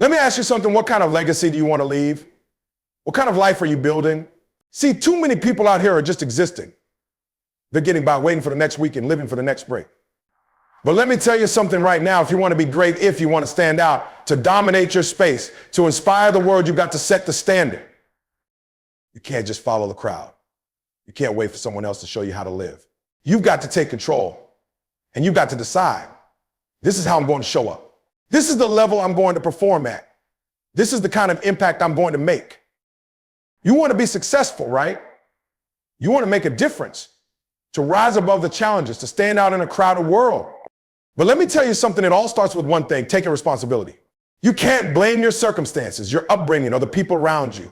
Let me ask you something. What kind of legacy do you want to leave? What kind of life are you building? See, too many people out here are just existing. They're getting by, waiting for the next weekend, living for the next break. But let me tell you something right now. If you want to be great, if you want to stand out, to dominate your space, to inspire the world, you've got to set the standard. You can't just follow the crowd. You can't wait for someone else to show you how to live. You've got to take control, and you've got to decide, this is how I'm going to show up. This is the level I'm going to perform at. This is the kind of impact I'm going to make. You want to be successful, right? You want to make a difference, to rise above the challenges, to stand out in a crowded world. But let me tell you something, it all starts with one thing, taking responsibility. You can't blame your circumstances, your upbringing, or the people around you.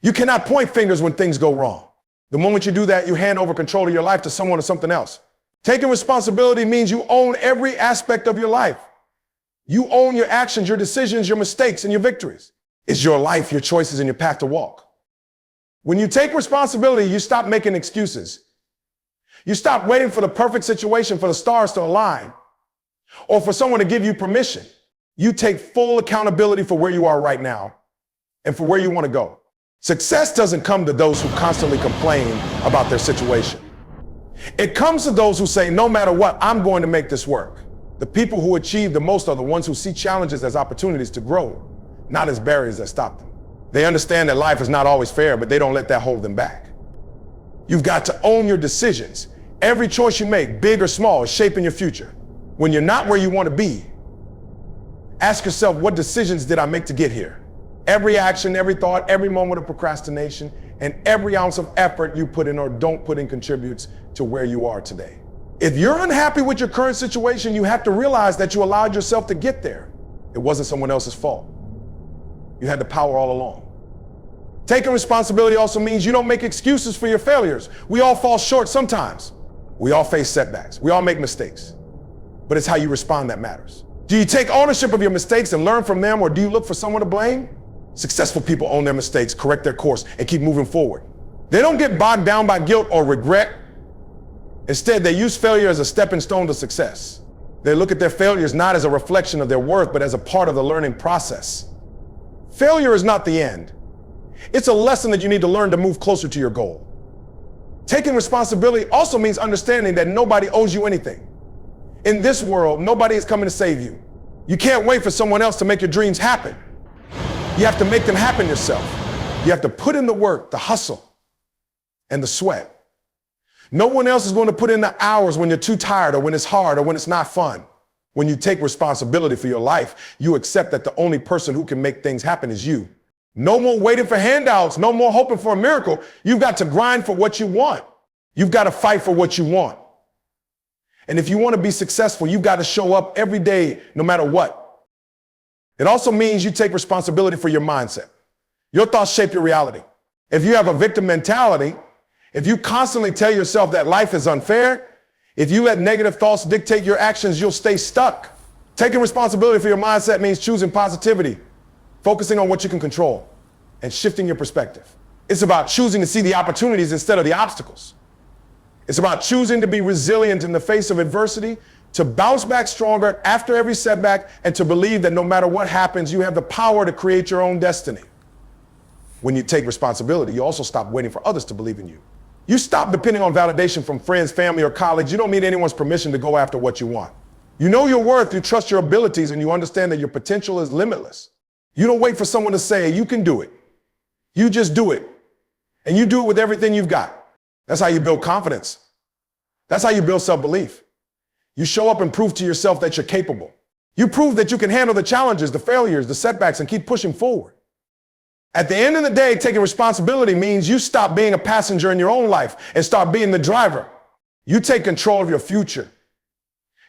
You cannot point fingers when things go wrong. The moment you do that, you hand over control of your life to someone or something else. Taking responsibility means you own every aspect of your life. You own your actions, your decisions, your mistakes, and your victories. It's your life, your choices, and your path to walk. When you take responsibility, you stop making excuses. You stop waiting for the perfect situation for the stars to align or for someone to give you permission. You take full accountability for where you are right now and for where you want to go. Success doesn't come to those who constantly complain about their situation. It comes to those who say, no matter what, I'm going to make this work. The people who achieve the most are the ones who see challenges as opportunities to grow, not as barriers that stop them. They understand that life is not always fair, but they don't let that hold them back. You've got to own your decisions. Every choice you make, big or small, is shaping your future. When you're not where you want to be, ask yourself, what decisions did I make to get here? Every action, every thought, every moment of procrastination, and every ounce of effort you put in or don't put in contributes to where you are today. If you're unhappy with your current situation, you have to realize that you allowed yourself to get there. It wasn't someone else's fault. You had the power all along. Taking responsibility also means you don't make excuses for your failures. We all fall short sometimes. We all face setbacks. We all make mistakes. But it's how you respond that matters. Do you take ownership of your mistakes and learn from them, or do you look for someone to blame? Successful people own their mistakes, correct their course, and keep moving forward. They don't get bogged down by guilt or regret. Instead, they use failure as a stepping stone to success. They look at their failures not as a reflection of their worth, but as a part of the learning process. Failure is not the end. It's a lesson that you need to learn to move closer to your goal. Taking responsibility also means understanding that nobody owes you anything. In this world, nobody is coming to save you. You can't wait for someone else to make your dreams happen. You have to make them happen yourself. You have to put in the work, the hustle, and the sweat. No one else is going to put in the hours when you're too tired or when it's hard or when it's not fun. When you take responsibility for your life, you accept that the only person who can make things happen is you. No more waiting for handouts, no more hoping for a miracle. You've got to grind for what you want. You've got to fight for what you want. And if you want to be successful, you've got to show up every day, no matter what. It also means you take responsibility for your mindset. Your thoughts shape your reality. If you have a victim mentality, if you constantly tell yourself that life is unfair, if you let negative thoughts dictate your actions, you'll stay stuck. Taking responsibility for your mindset means choosing positivity, focusing on what you can control, and shifting your perspective. It's about choosing to see the opportunities instead of the obstacles. It's about choosing to be resilient in the face of adversity, to bounce back stronger after every setback, and to believe that no matter what happens, you have the power to create your own destiny. When you take responsibility, you also stop waiting for others to believe in you. You stop depending on validation from friends, family, or colleagues. You don't need anyone's permission to go after what you want. You know your worth, you trust your abilities, and you understand that your potential is limitless. You don't wait for someone to say, you can do it. You just do it. And you do it with everything you've got. That's how you build confidence. That's how you build self-belief. You show up and prove to yourself that you're capable. You prove that you can handle the challenges, the failures, the setbacks, and keep pushing forward. At the end of the day, taking responsibility means you stop being a passenger in your own life and start being the driver. You take control of your future.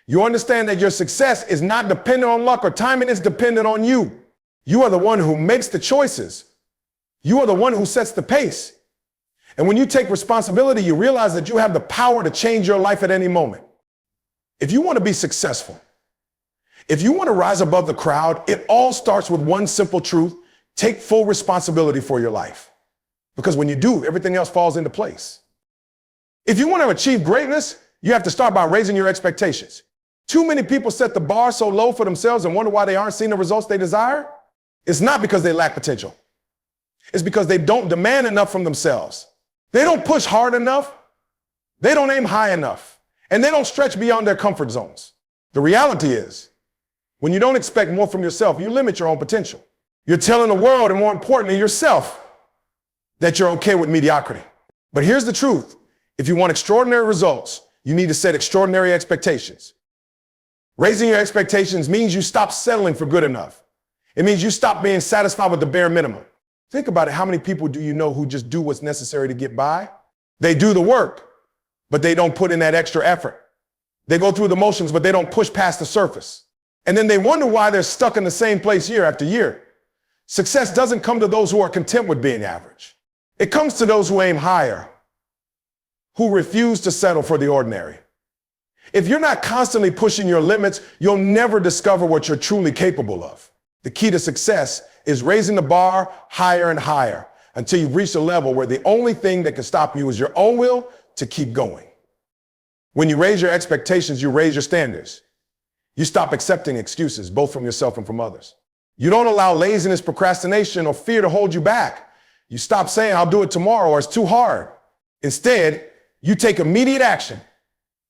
You understand that your success is not dependent on luck or timing, it's dependent on you. You are the one who makes the choices. You are the one who sets the pace. And when you take responsibility, you realize that you have the power to change your life at any moment. If you want to be successful, if you want to rise above the crowd, it all starts with one simple truth. Take full responsibility for your life. Because when you do, everything else falls into place. If you want to achieve greatness, you have to start by raising your expectations. Too many people set the bar so low for themselves and wonder why they aren't seeing the results they desire. It's not because they lack potential. It's because they don't demand enough from themselves. They don't push hard enough. They don't aim high enough. And they don't stretch beyond their comfort zones. The reality is, when you don't expect more from yourself, you limit your own potential. You're telling the world, and more importantly, yourself, that you're okay with mediocrity. But here's the truth. If you want extraordinary results, you need to set extraordinary expectations. Raising your expectations means you stop settling for good enough. It means you stop being satisfied with the bare minimum. Think about it. How many people do you know who just do what's necessary to get by? They do the work, but they don't put in that extra effort. They go through the motions, but they don't push past the surface. And then they wonder why they're stuck in the same place year after year. Success doesn't come to those who are content with being average. It comes to those who aim higher, who refuse to settle for the ordinary. If you're not constantly pushing your limits, you'll never discover what you're truly capable of. The key to success is raising the bar higher and higher until you've reached a level where the only thing that can stop you is your own will to keep going. When you raise your expectations, you raise your standards. You stop accepting excuses, both from yourself and from others. You don't allow laziness, procrastination, or fear to hold you back. You stop saying, I'll do it tomorrow, or it's too hard. Instead, you take immediate action.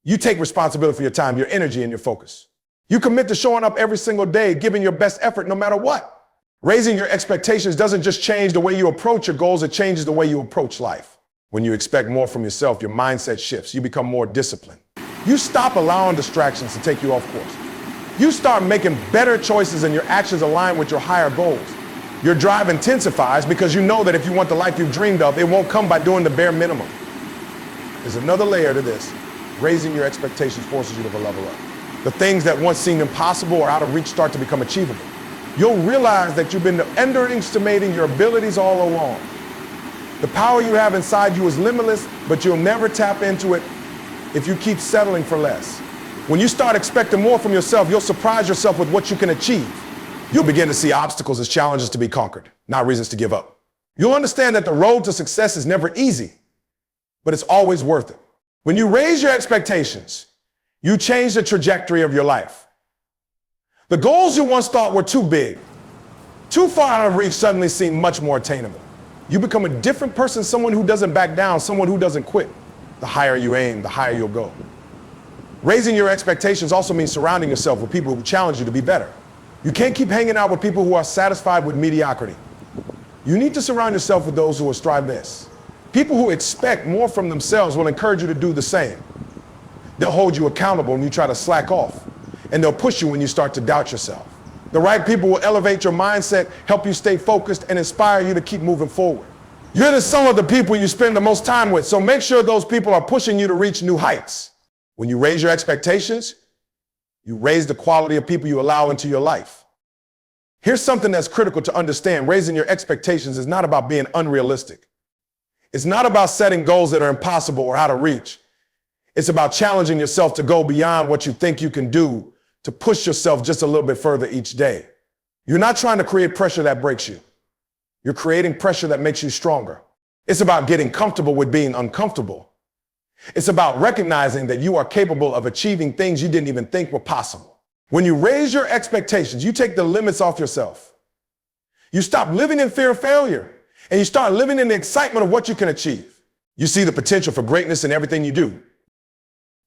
You take responsibility for your time, your energy, and your focus. You commit to showing up every single day, giving your best effort no matter what. Raising your expectations doesn't just change the way you approach your goals, it changes the way you approach life. When you expect more from yourself, your mindset shifts. You become more disciplined. You stop allowing distractions to take you off course. You start making better choices and your actions align with your higher goals. Your drive intensifies because you know that if you want the life you've dreamed of, it won't come by doing the bare minimum. There's another layer to this. Raising your expectations forces you to level up. The things that once seemed impossible or out of reach start to become achievable. You'll realize that you've been underestimating your abilities all along. The power you have inside you is limitless, but you'll never tap into it if you keep settling for less. When you start expecting more from yourself, you'll surprise yourself with what you can achieve. You'll begin to see obstacles as challenges to be conquered, not reasons to give up. You'll understand that the road to success is never easy, but it's always worth it. When you raise your expectations, you change the trajectory of your life. The goals you once thought were too big, too far out of reach suddenly seem much more attainable. You become a different person, someone who doesn't back down, someone who doesn't quit. The higher you aim, the higher you'll go. Raising your expectations also means surrounding yourself with people who challenge you to be better. You can't keep hanging out with people who are satisfied with mediocrity. You need to surround yourself with those who will strive this. People who expect more from themselves will encourage you to do the same. They'll hold you accountable when you try to slack off, and they'll push you when you start to doubt yourself. The right people will elevate your mindset, help you stay focused, and inspire you to keep moving forward. You're the sum of the people you spend the most time with, so make sure those people are pushing you to reach new heights. When you raise your expectations, you raise the quality of people you allow into your life. Here's something that's critical to understand. Raising your expectations is not about being unrealistic. It's not about setting goals that are impossible or out of reach. It's about challenging yourself to go beyond what you think you can do, to push yourself just a little bit further each day. You're not trying to create pressure that breaks you. You're creating pressure that makes you stronger. It's about getting comfortable with being uncomfortable. It's about recognizing that you are capable of achieving things you didn't even think were possible. When you raise your expectations, you take the limits off yourself. You stop living in fear of failure, and you start living in the excitement of what you can achieve. You see the potential for greatness in everything you do.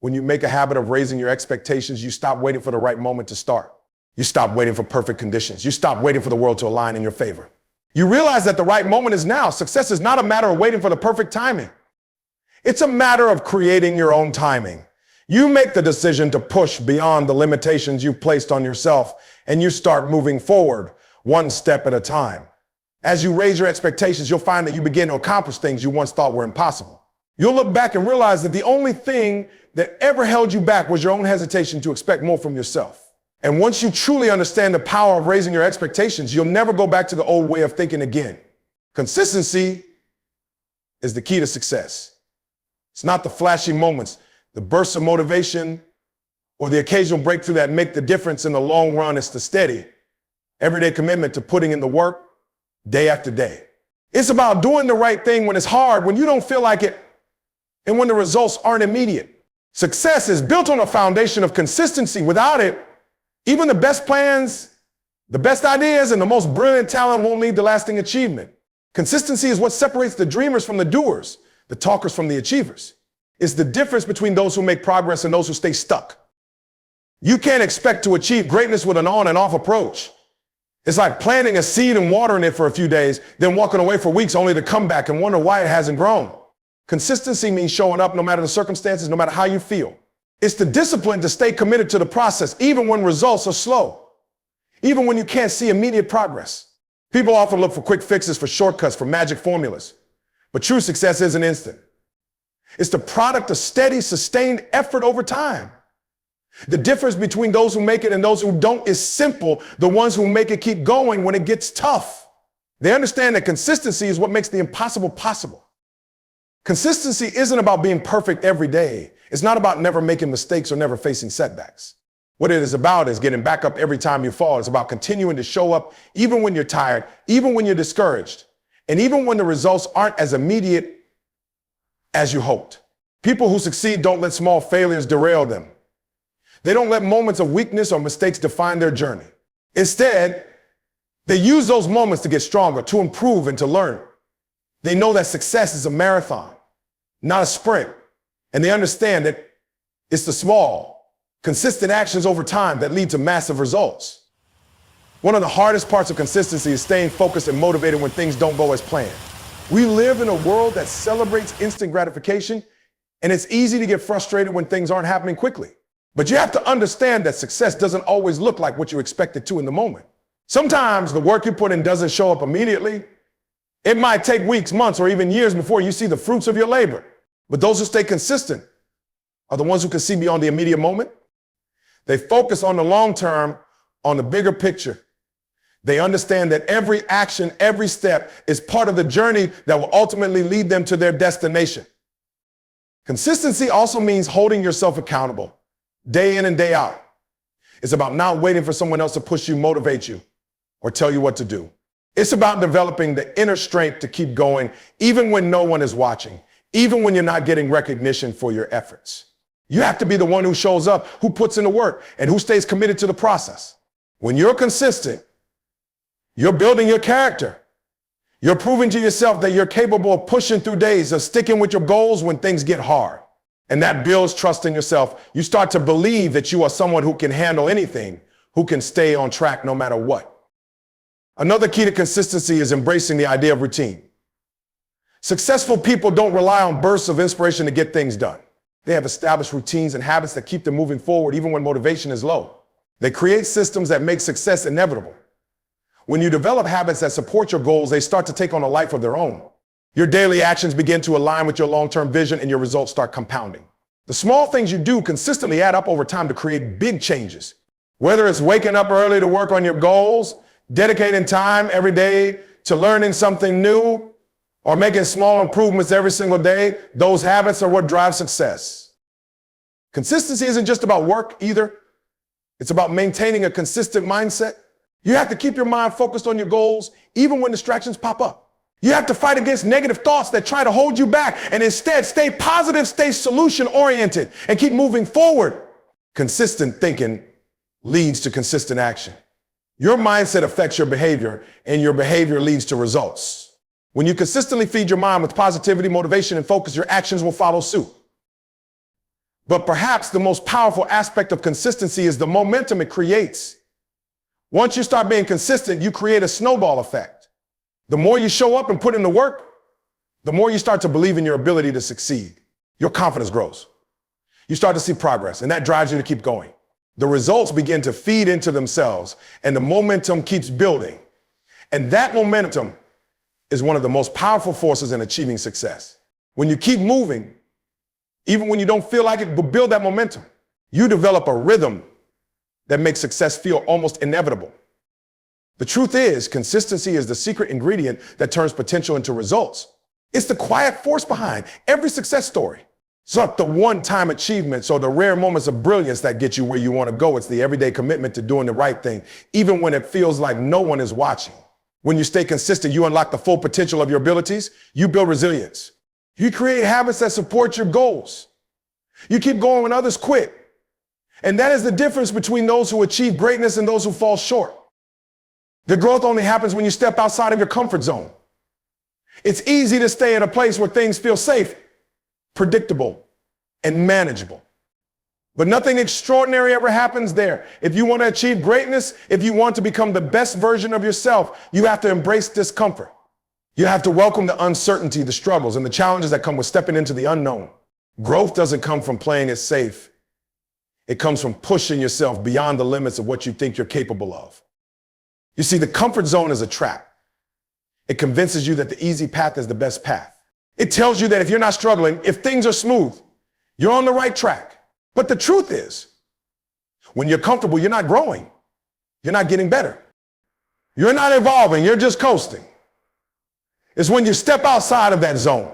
When you make a habit of raising your expectations, you stop waiting for the right moment to start. You stop waiting for perfect conditions. You stop waiting for the world to align in your favor. You realize that the right moment is now. Success is not a matter of waiting for the perfect timing. It's a matter of creating your own timing. You make the decision to push beyond the limitations you've placed on yourself, and you start moving forward one step at a time. As you raise your expectations, you'll find that you begin to accomplish things you once thought were impossible. You'll look back and realize that the only thing that ever held you back was your own hesitation to expect more from yourself. And once you truly understand the power of raising your expectations, you'll never go back to the old way of thinking again. Consistency is the key to success. It's not the flashy moments, the bursts of motivation, or the occasional breakthrough that make the difference in the long run. It's the steady, everyday commitment to putting in the work day after day. It's about doing the right thing when it's hard, when you don't feel like it, and when the results aren't immediate. Success is built on a foundation of consistency. Without it, even the best plans, The best ideas and the most brilliant talent won't lead to lasting achievement. Consistency is what separates the dreamers from the doers, the talkers from the achievers. It's the difference between those who make progress and those who stay stuck. You can't expect to achieve greatness with an on and off approach. It's like planting a seed and watering it for a few days, then walking away for weeks only to come back and wonder why it hasn't grown. Consistency means showing up no matter the circumstances, no matter how you feel. It's the discipline to stay committed to the process, even when results are slow, even when you can't see immediate progress. People often look for quick fixes, for shortcuts, for magic formulas. But true success isn't instant. It's the product of steady, sustained effort over time. The difference between those who make it and those who don't is simple. The ones who make it keep going when it gets tough. They understand that consistency is what makes the impossible possible. Consistency isn't about being perfect every day. It's not about never making mistakes or never facing setbacks. What it is about is getting back up every time you fall. It's about continuing to show up even when you're tired, even when you're discouraged, and even when the results aren't as immediate as you hoped. People who succeed don't let small failures derail them. They don't let moments of weakness or mistakes define their journey. Instead, they use those moments to get stronger, to improve, and to learn. They know that success is a marathon, not a sprint. And they understand that it's the small, consistent actions over time that lead to massive results. One of the hardest parts of consistency is staying focused and motivated when things don't go as planned. We live in a world that celebrates instant gratification, and it's easy to get frustrated when things aren't happening quickly. But you have to understand that success doesn't always look like what you expect it to in the moment. Sometimes the work you put in doesn't show up immediately. It might take weeks, months, or even years before you see the fruits of your labor. But those who stay consistent are the ones who can see beyond the immediate moment. They focus on the long term, on the bigger picture. They understand that every action, every step is part of the journey that will ultimately lead them to their destination. Consistency also means holding yourself accountable, day in and day out. It's about not waiting for someone else to push you, motivate you, or tell you what to do. It's about developing the inner strength to keep going, even when no one is watching, even when you're not getting recognition for your efforts. You have to be the one who shows up, who puts in the work, and who stays committed to the process. When you're consistent, you're building your character. You're proving to yourself that you're capable of pushing through days, of sticking with your goals when things get hard. And that builds trust in yourself. You start to believe that you are someone who can handle anything, who can stay on track no matter what. Another key to consistency is embracing the idea of routine. Successful people don't rely on bursts of inspiration to get things done. They have established routines and habits that keep them moving forward even when motivation is low. They create systems that make success inevitable. When you develop habits that support your goals, they start to take on a life of their own. Your daily actions begin to align with your long-term vision and your results start compounding. The small things you do consistently add up over time to create big changes. Whether it's waking up early to work on your goals, dedicating time every day to learning something new, or making small improvements every single day, those habits are what drive success. Consistency isn't just about work either. It's about maintaining a consistent mindset. You have to keep your mind focused on your goals, even when distractions pop up. You have to fight against negative thoughts that try to hold you back, and instead stay positive, stay solution-oriented, and keep moving forward. Consistent thinking leads to consistent action. Your mindset affects your behavior, and your behavior leads to results. When you consistently feed your mind with positivity, motivation, and focus, your actions will follow suit. But perhaps the most powerful aspect of consistency is the momentum it creates. Once you start being consistent, you create a snowball effect. The more you show up and put in the work, the more you start to believe in your ability to succeed. Your confidence grows. You start to see progress, and that drives you to keep going. The results begin to feed into themselves, and the momentum keeps building. And that momentum is one of the most powerful forces in achieving success. When you keep moving, even when you don't feel like it, but build that momentum, you develop a rhythm that makes success feel almost inevitable. The truth is, consistency is the secret ingredient that turns potential into results. It's the quiet force behind every success story. It's not the one-time achievements or the rare moments of brilliance that get you where you want to go. It's the everyday commitment to doing the right thing, even when it feels like no one is watching. When you stay consistent, you unlock the full potential of your abilities. You build resilience. You create habits that support your goals. You keep going when others quit. And that is the difference between those who achieve greatness and those who fall short. The growth only happens when you step outside of your comfort zone. It's easy to stay in a place where things feel safe, predictable, and manageable. But nothing extraordinary ever happens there. If you want to achieve greatness, if you want to become the best version of yourself, you have to embrace discomfort. You have to welcome the uncertainty, the struggles, and the challenges that come with stepping into the unknown. Growth doesn't come from playing it safe. It comes from pushing yourself beyond the limits of what you think you're capable of. You see, the comfort zone is a trap. It convinces you that the easy path is the best path. It tells you that if you're not struggling, if things are smooth, you're on the right track. But the truth is, when you're comfortable, you're not growing. You're not getting better. You're not evolving. You're just coasting. It's when you step outside of that zone,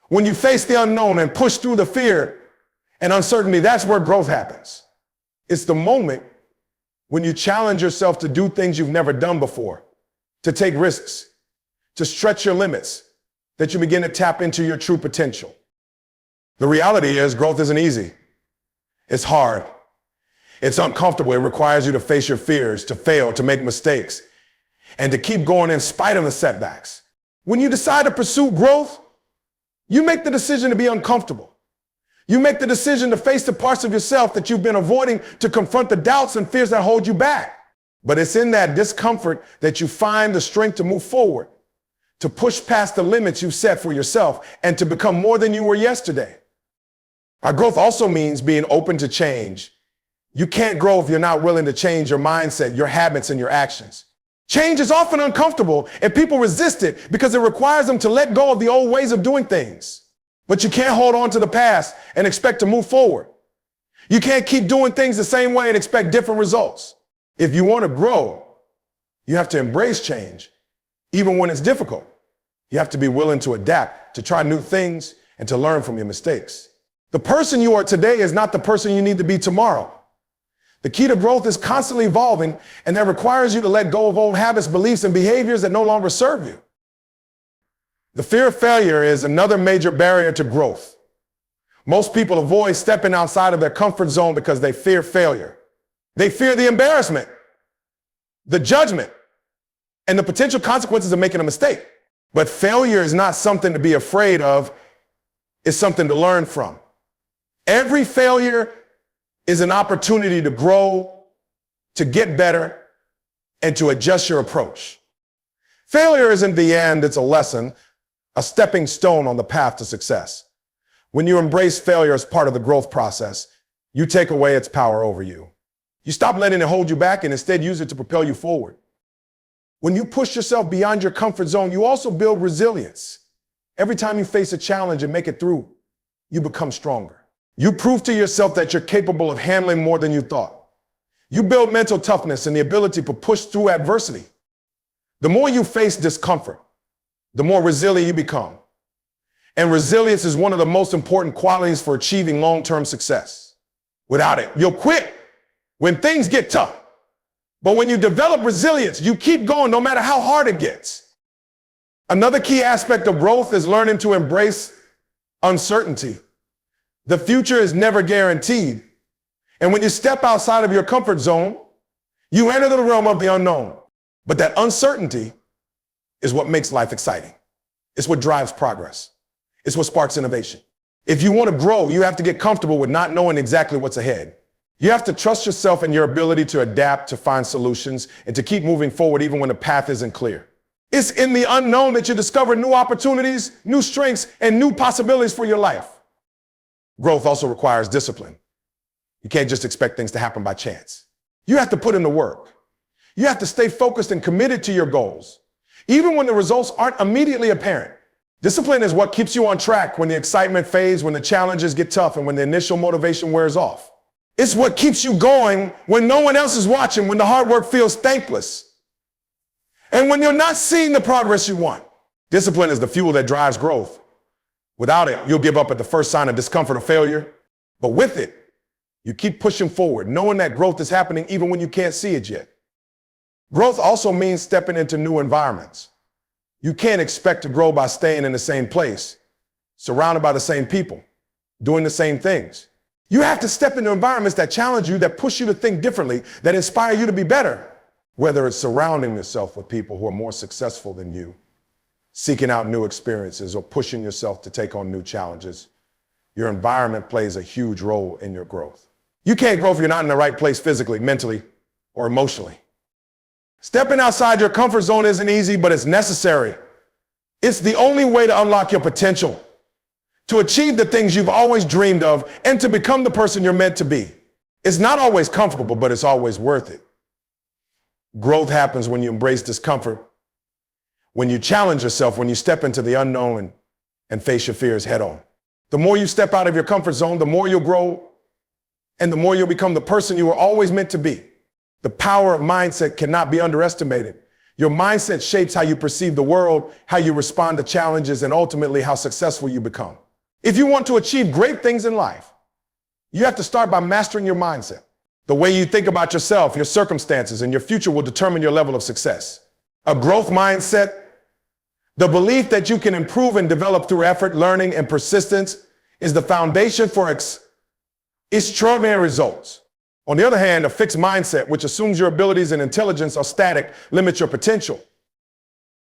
when you face the unknown and push through the fear and uncertainty, that's where growth happens. It's the moment when you challenge yourself to do things you've never done before, to take risks, to stretch your limits, that you begin to tap into your true potential. The reality is growth isn't easy. It's hard. It's uncomfortable. It requires you to face your fears, to fail, to make mistakes, and to keep going in spite of the setbacks. When you decide to pursue growth, you make the decision to be uncomfortable. You make the decision to face the parts of yourself that you've been avoiding, to confront the doubts and fears that hold you back. But it's in that discomfort that you find the strength to move forward, to push past the limits you've set for yourself, and to become more than you were yesterday. Our growth also means being open to change. You can't grow if you're not willing to change your mindset, your habits, and your actions. Change is often uncomfortable, and people resist it because it requires them to let go of the old ways of doing things. But you can't hold on to the past and expect to move forward. You can't keep doing things the same way and expect different results. If you want to grow, you have to embrace change, even when it's difficult. You have to be willing to adapt, to try new things, and to learn from your mistakes. The person you are today is not the person you need to be tomorrow. The key to growth is constantly evolving, and that requires you to let go of old habits, beliefs, and behaviors that no longer serve you. The fear of failure is another major barrier to growth. Most people avoid stepping outside of their comfort zone because they fear failure. They fear the embarrassment, the judgment, and the potential consequences of making a mistake. But failure is not something to be afraid of. It's something to learn from. Every failure is an opportunity to grow, to get better, and to adjust your approach. Failure isn't the end, it's a lesson, a stepping stone on the path to success. When you embrace failure as part of the growth process, you take away its power over you. You stop letting it hold you back and instead use it to propel you forward. When you push yourself beyond your comfort zone, you also build resilience. Every time you face a challenge and make it through, you become stronger. You prove to yourself that you're capable of handling more than you thought. You build mental toughness and the ability to push through adversity. The more you face discomfort, the more resilient you become. And resilience is one of the most important qualities for achieving long-term success. Without it, you'll quit when things get tough. But when you develop resilience, you keep going no matter how hard it gets. Another key aspect of growth is learning to embrace uncertainty. The future is never guaranteed. And when you step outside of your comfort zone, you enter the realm of the unknown. But that uncertainty is what makes life exciting. It's what drives progress. It's what sparks innovation. If you want to grow, you have to get comfortable with not knowing exactly what's ahead. You have to trust yourself and your ability to adapt, to find solutions, and to keep moving forward even when the path isn't clear. It's in the unknown that you discover new opportunities, new strengths, and new possibilities for your life. Growth also requires discipline. You can't just expect things to happen by chance. You have to put in the work. You have to stay focused and committed to your goals, even when the results aren't immediately apparent. Discipline is what keeps you on track when the excitement fades, when the challenges get tough, and when the initial motivation wears off. It's what keeps you going when no one else is watching, when the hard work feels thankless, and when you're not seeing the progress you want. Discipline is the fuel that drives growth. Without it, you'll give up at the first sign of discomfort or failure. But with it, you keep pushing forward, knowing that growth is happening even when you can't see it yet. Growth also means stepping into new environments. You can't expect to grow by staying in the same place, surrounded by the same people, doing the same things. You have to step into environments that challenge you, that push you to think differently, that inspire you to be better. Whether it's surrounding yourself with people who are more successful than you, seeking out new experiences, or pushing yourself to take on new challenges, your environment plays a huge role in your growth. You can't grow if you're not in the right place physically, mentally, or emotionally. Stepping outside your comfort zone isn't easy, but it's necessary. It's the only way to unlock your potential, to achieve the things you've always dreamed of, and to become the person you're meant to be. It's not always comfortable, but it's always worth it. Growth happens when you embrace discomfort, when you challenge yourself, when you step into the unknown and face your fears head on. The more you step out of your comfort zone, the more you'll grow, and the more you'll become the person you were always meant to be. The power of mindset cannot be underestimated. Your mindset shapes how you perceive the world, how you respond to challenges, and ultimately how successful you become. If you want to achieve great things in life, you have to start by mastering your mindset. The way you think about yourself, your circumstances, and your future will determine your level of success. A growth mindset, the belief that you can improve and develop through effort, learning, and persistence, is the foundation for extraordinary results. On the other hand, a fixed mindset, which assumes your abilities and intelligence are static, limits your potential.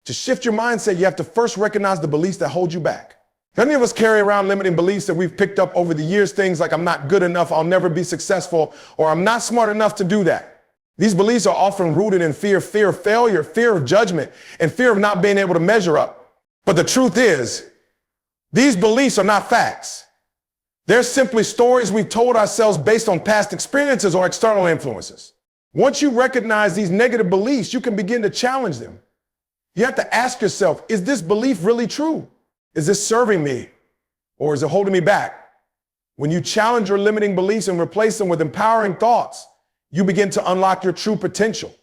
To shift your mindset, you have to first recognize the beliefs that hold you back. Many of us carry around limiting beliefs that we've picked up over the years, things like I'm not good enough, I'll never be successful, or I'm not smart enough to do that. These beliefs are often rooted in fear of failure, fear of judgment, and fear of not being able to measure up. But the truth is, these beliefs are not facts. They're simply stories we've told ourselves based on past experiences or external influences. Once you recognize these negative beliefs, you can begin to challenge them. You have to ask yourself, is this belief really true? Is this serving me, or is it holding me back? When you challenge your limiting beliefs and replace them with empowering thoughts, you begin to unlock your true potential.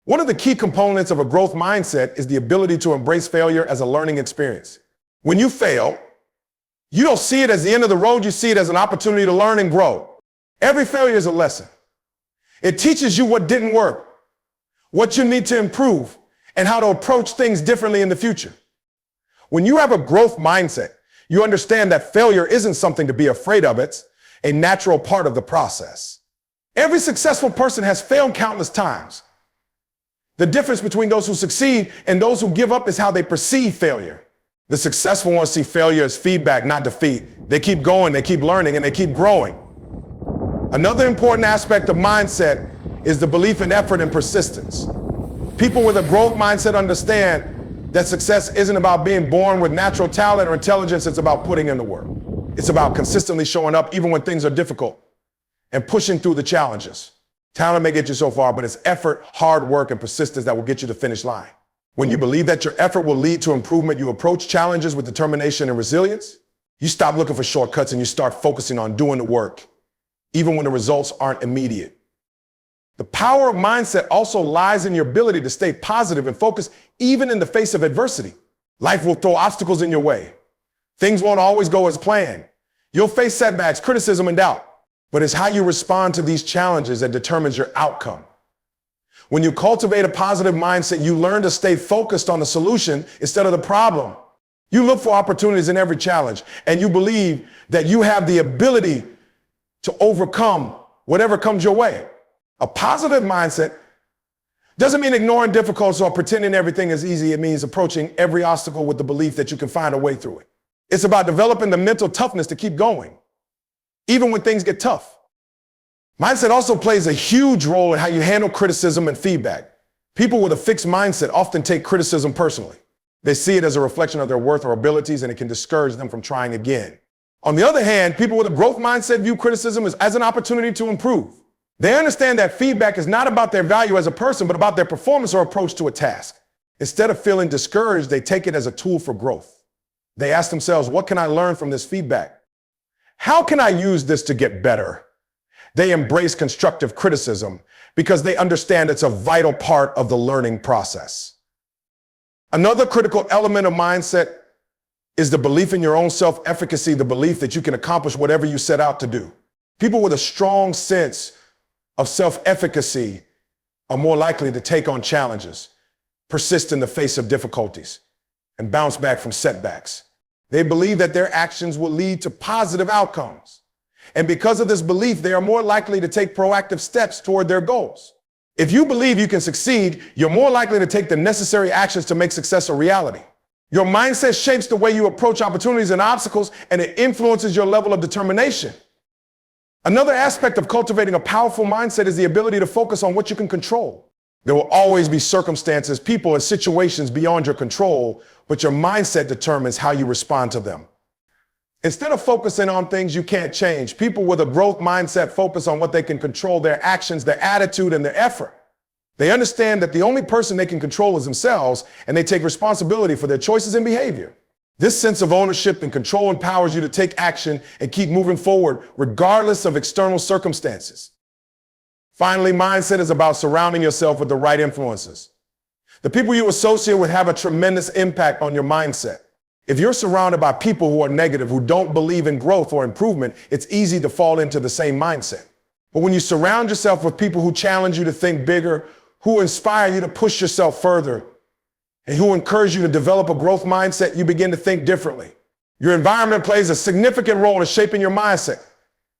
One of the key components of a growth mindset is the ability to embrace failure as a learning experience. When you fail, you don't see it as the end of the road, you see it as an opportunity to learn and grow. Every failure is a lesson. It teaches you what didn't work, what you need to improve, and how to approach things differently in the future. When you have a growth mindset, you understand that failure isn't something to be afraid of, it's a natural part of the process. Every successful person has failed countless times. The difference between those who succeed and those who give up is how they perceive failure. The successful ones see failure as feedback, not defeat. They keep going, they keep learning, and they keep growing. Another important aspect of mindset is the belief in effort and persistence. People with a growth mindset understand that success isn't about being born with natural talent or intelligence, it's about putting in the work. It's about consistently showing up even when things are difficult and pushing through the challenges. Talent may get you so far, but it's effort, hard work, and persistence that will get you to the finish line. When you believe that your effort will lead to improvement, you approach challenges with determination and resilience. You stop looking for shortcuts and you start focusing on doing the work, even when the results aren't immediate. The power of mindset also lies in your ability to stay positive and focused even in the face of adversity. Life will throw obstacles in your way. Things won't always go as planned. You'll face setbacks, criticism, and doubt. But it's how you respond to these challenges that determines your outcome. When you cultivate a positive mindset, you learn to stay focused on the solution instead of the problem. You look for opportunities in every challenge, and you believe that you have the ability to overcome whatever comes your way. A positive mindset doesn't mean ignoring difficulties or pretending everything is easy. It means approaching every obstacle with the belief that you can find a way through it. It's about developing the mental toughness to keep going, even when things get tough. Mindset also plays a huge role in how you handle criticism and feedback. People with a fixed mindset often take criticism personally. They see it as a reflection of their worth or abilities, and it can discourage them from trying again. On the other hand, people with a growth mindset view criticism as an opportunity to improve. They understand that feedback is not about their value as a person, but about their performance or approach to a task. Instead of feeling discouraged, they take it as a tool for growth. They ask themselves, what can I learn from this feedback? How can I use this to get better? They embrace constructive criticism because they understand it's a vital part of the learning process. Another critical element of mindset is the belief in your own self-efficacy, the belief that you can accomplish whatever you set out to do. People with a strong sense of self-efficacy are more likely to take on challenges, persist in the face of difficulties, and bounce back from setbacks. They believe that their actions will lead to positive outcomes. And because of this belief, they are more likely to take proactive steps toward their goals. If you believe you can succeed, you're more likely to take the necessary actions to make success a reality. Your mindset shapes the way you approach opportunities and obstacles, and it influences your level of determination. Another aspect of cultivating a powerful mindset is the ability to focus on what you can control. There will always be circumstances, people, and situations beyond your control, but your mindset determines how you respond to them. Instead of focusing on things you can't change, people with a growth mindset focus on what they can control: their actions, their attitude, and their effort. They understand that the only person they can control is themselves, and they take responsibility for their choices and behavior. This sense of ownership and control empowers you to take action and keep moving forward regardless of external circumstances. Finally, mindset is about surrounding yourself with the right influences. The people you associate with have a tremendous impact on your mindset. If you're surrounded by people who are negative, who don't believe in growth or improvement, it's easy to fall into the same mindset. But when you surround yourself with people who challenge you to think bigger, who inspire you to push yourself further, and who encourage you to develop a growth mindset, you begin to think differently. Your environment plays a significant role in shaping your mindset.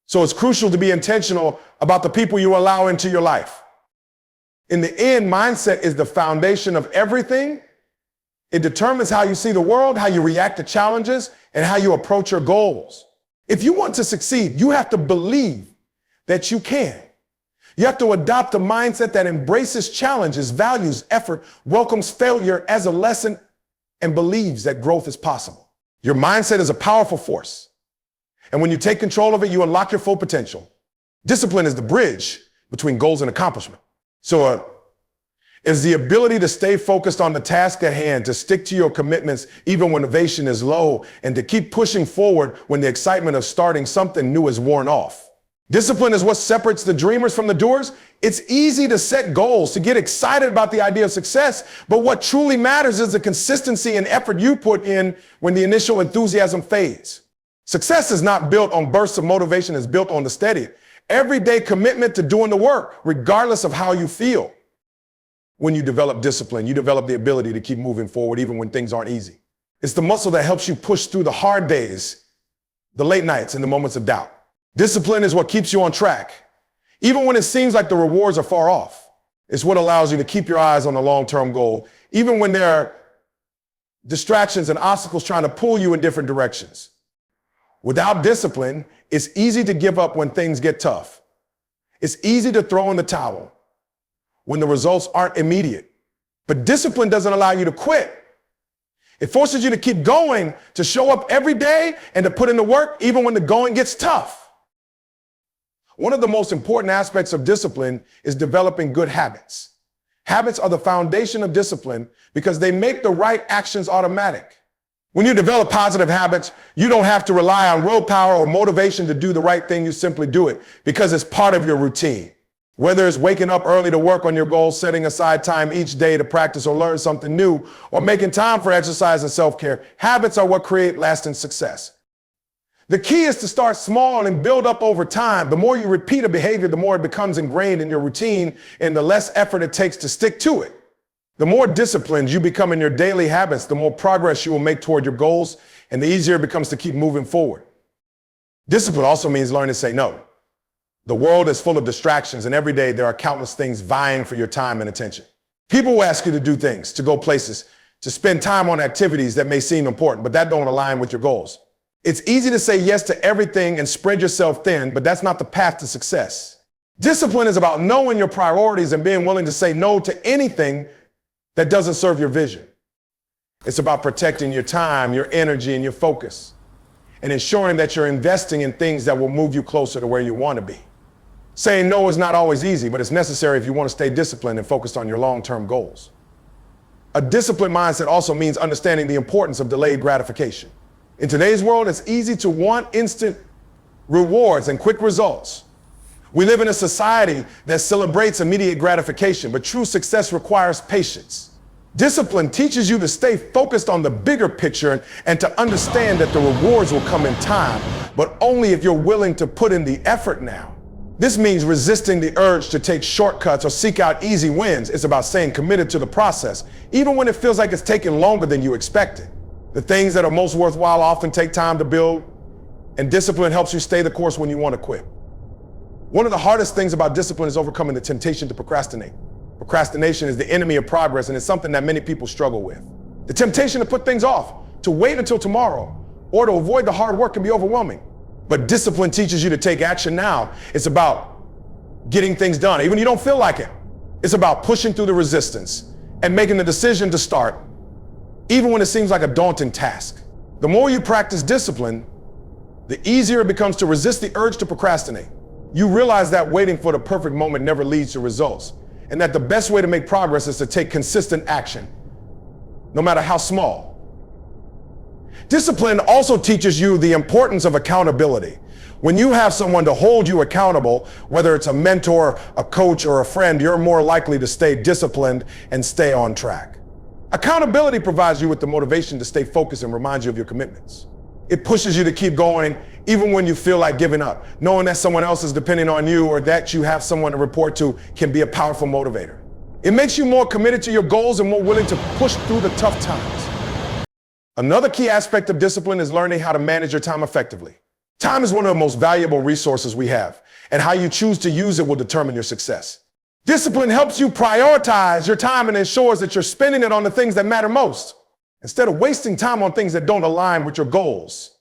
So it's crucial to be intentional about the people you allow into your life. In the end, mindset is the foundation of everything. It determines how you see the world, how you react to challenges, and how you approach your goals. If you want to succeed, you have to believe that you can. You have to adopt a mindset that embraces challenges, values effort, welcomes failure as a lesson, and believes that growth is possible. Your mindset is a powerful force. And when you take control of it, you unlock your full potential. Discipline is the bridge between goals and accomplishment. So it's the ability to stay focused on the task at hand, to stick to your commitments even when motivation is low, and to keep pushing forward when the excitement of starting something new is worn off. Discipline is what separates the dreamers from the doers. It's easy to set goals, to get excited about the idea of success, but what truly matters is the consistency and effort you put in when the initial enthusiasm fades. Success is not built on bursts of motivation, it's built on the steady, everyday commitment to doing the work, regardless of how you feel. When you develop discipline, you develop the ability to keep moving forward even when things aren't easy. It's the muscle that helps you push through the hard days, the late nights, and the moments of doubt. Discipline is what keeps you on track, even when it seems like the rewards are far off. It's what allows you to keep your eyes on the long-term goal, even when there are distractions and obstacles trying to pull you in different directions. Without discipline, it's easy to give up when things get tough. It's easy to throw in the towel when the results aren't immediate. But discipline doesn't allow you to quit. It forces you to keep going, to show up every day, and to put in the work even when the going gets tough. One of the most important aspects of discipline is developing good habits. Habits are the foundation of discipline because they make the right actions automatic. When you develop positive habits, you don't have to rely on willpower or motivation to do the right thing. You simply do it because it's part of your routine. Whether it's waking up early to work on your goals, setting aside time each day to practice or learn something new, or making time for exercise and self-care, habits are what create lasting success. The key is to start small and build up over time. The more you repeat a behavior, the more it becomes ingrained in your routine, and the less effort it takes to stick to it. The more disciplined you become in your daily habits, the more progress you will make toward your goals, and the easier it becomes to keep moving forward. Discipline also means learning to say no. The world is full of distractions, and every day there are countless things vying for your time and attention. People will ask you to do things, to go places, to spend time on activities that may seem important, but that don't align with your goals. It's easy to say yes to everything and spread yourself thin, but that's not the path to success. Discipline is about knowing your priorities and being willing to say no to anything that doesn't serve your vision. It's about protecting your time, your energy, and your focus, and ensuring that you're investing in things that will move you closer to where you want to be. Saying no is not always easy, but it's necessary if you want to stay disciplined and focused on your long-term goals. A disciplined mindset also means understanding the importance of delayed gratification. In today's world, it's easy to want instant rewards and quick results. We live in a society that celebrates immediate gratification, but true success requires patience. Discipline teaches you to stay focused on the bigger picture and to understand that the rewards will come in time, but only if you're willing to put in the effort now. This means resisting the urge to take shortcuts or seek out easy wins. It's about staying committed to the process, even when it feels like it's taking longer than you expected. The things that are most worthwhile often take time to build, and discipline helps you stay the course when you want to quit. One of the hardest things about discipline is overcoming the temptation to procrastinate. Procrastination is the enemy of progress, and it's something that many people struggle with. The temptation to put things off, to wait until tomorrow, or to avoid the hard work can be overwhelming. But discipline teaches you to take action now. It's about getting things done, even when you don't feel like it. It's about pushing through the resistance and making the decision to start, even when it seems like a daunting task. The more you practice discipline, the easier it becomes to resist the urge to procrastinate. You realize that waiting for the perfect moment never leads to results, and that the best way to make progress is to take consistent action, no matter how small. Discipline also teaches you the importance of accountability. When you have someone to hold you accountable, whether it's a mentor, a coach, or a friend, you're more likely to stay disciplined and stay on track. Accountability provides you with the motivation to stay focused and reminds you of your commitments. It pushes you to keep going even when you feel like giving up. Knowing that someone else is depending on you or that you have someone to report to can be a powerful motivator. It makes you more committed to your goals and more willing to push through the tough times. Another key aspect of discipline is learning how to manage your time effectively. Time is one of the most valuable resources we have, and how you choose to use it will determine your success. Discipline helps you prioritize your time and ensures that you're spending it on the things that matter most, instead of wasting time on things that don't align with your goals.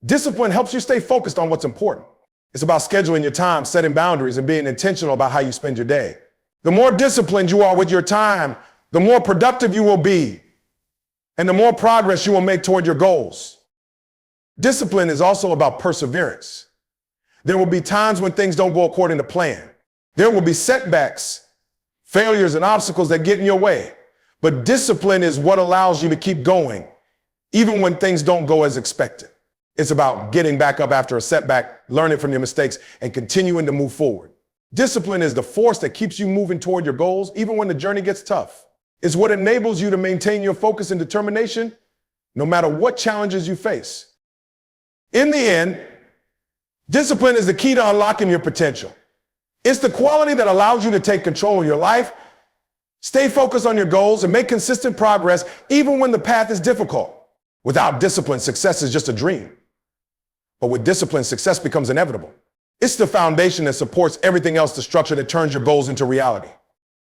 Discipline helps you stay focused on what's important. It's about scheduling your time, setting boundaries, and being intentional about how you spend your day. The more disciplined you are with your time, the more productive you will be, and the more progress you will make toward your goals. Discipline is also about perseverance. There will be times when things don't go according to plan. There will be setbacks, failures, and obstacles that get in your way. But discipline is what allows you to keep going, even when things don't go as expected. It's about getting back up after a setback, learning from your mistakes, and continuing to move forward. Discipline is the force that keeps you moving toward your goals, even when the journey gets tough. It's what enables you to maintain your focus and determination, no matter what challenges you face. In the end, discipline is the key to unlocking your potential. It's the quality that allows you to take control of your life, stay focused on your goals, and make consistent progress even when the path is difficult. Without discipline, success is just a dream. But with discipline, success becomes inevitable. It's the foundation that supports everything else, the structure that turns your goals into reality.